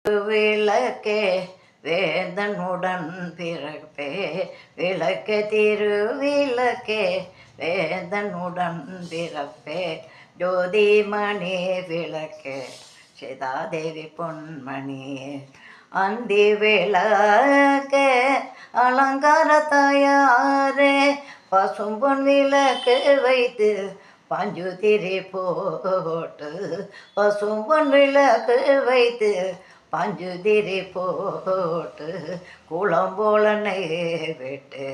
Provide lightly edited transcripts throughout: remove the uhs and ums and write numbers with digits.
விளக்கே வேந்தனுடன் பிறப்பே விளக்கே திருவிளக்கே வேந்தனுடன் பிறப்பே ஜோதிமணி விளக்கே சீதாதேவி பொன்மணியே அந்தி விளக்கே அலங்கார தாயாரே பசும்பொன் விளக்கு வைத்து பஞ்சுதிரி போட்டு பசும்பொன் விளக்கு வைத்து பஞ்சுதிரி போட்டு குளம் போலனை விட்டு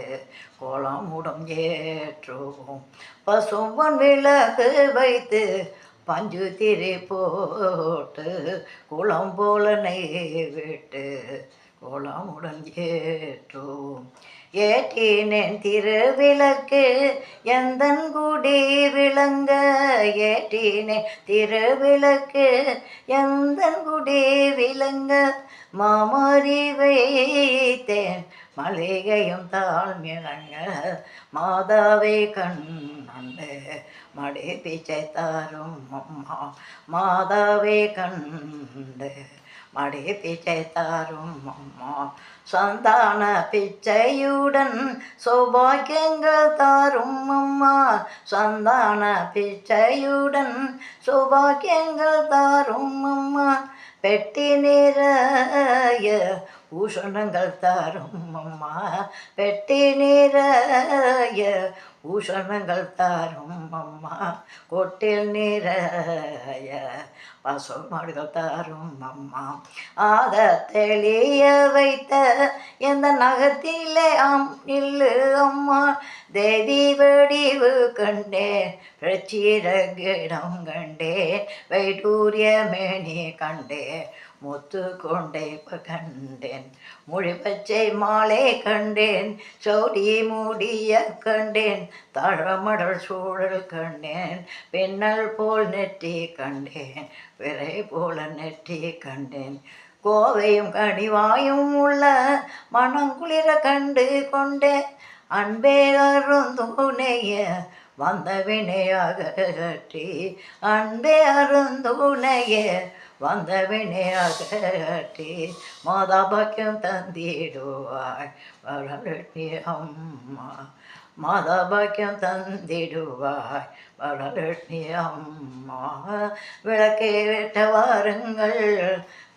குளமுடம் ஏற்றுவோம் பசும்பொன் விளக்கு வைத்து பஞ்சுதிரி போட்டு குளம் போலனை விட்டு குளமுடன் ஏற்றுவோம் ஏற்றினேன் திருவிளக்கு எந்தன் குடி விளங்க ஏற்றினேன் திருவிளக்கு எந்தன் குடி விளங்க மாமரி வைத்தேன் மளிகையும் தாழ்மிழங்க மாதாவை கண்ணண்டு மடி பிச்சை தாரும் அம்மா மாதாவை கண்டு மடி பிச்சை தாரும் அம்மா சந்தான பிச்சையுடன் சௌபாக்கியங்கள் தாரும் அம்மா சந்தான பிச்சையுடன் சௌபாக்கியங்கள் தாரும் அம்மா பெட்டி நிறைய பூஷணங்கள் தாரும் அம்மா பெட்டி நிறைய பூஷணங்கள் தாரும் அம்மா கொட்டில் நிறைய பசுமாடுகள் தாரும் அம்மா ஆத தெளிய வைத்த எந்த நகத்திலே நில்லு அம்மா தேவி வடிவு கண்டேன் பிரச்சிரகிடம் கண்டேன் வைடூரிய மேனி கண்டேன் முத்து கொண்டே கண்டேன் மொழி பச்சை மாலை கண்டேன் சௌடி மூடிய கண்டேன் தழமடல் சூழல் கண்டேன் பின்னல் போல் நெற்றி கண்டேன் பிறை போல நெற்றி கண்டேன் கோவையும் கனிவாயும் உள்ள மனங்குளிர கண்டு கொண்டேன் அன்பே அருந்துணைய வந்த வினையாக கட்டி அன்பே அருந்துணைய வந்த வினையாக கட்டி மாதாபாக்கியம் தந்திடுவாய் வரலட்சுமி அம்மா மாதாபாக்கியம் தந்திடுவாய் வரலட்சுமி அம்மா விளக்கேற்ற வாருங்கள்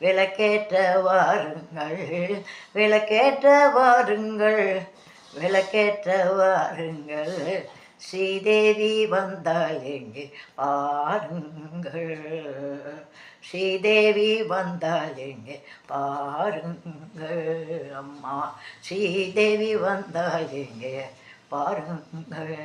விளக்கேற்ற வாருங்கள் விளக்கேற்ற வாருங்கள் விளக்கேற்ற வாருங்கள் ஸ்ரீதேவி வந்தாள் எங்கே பாருங்கள் ஸ்ரீதேவி வந்தாள் எங்கே பாருங்கள் அம்மா ஸ்ரீதேவி வந்தாள் எங்கே பாருங்கள்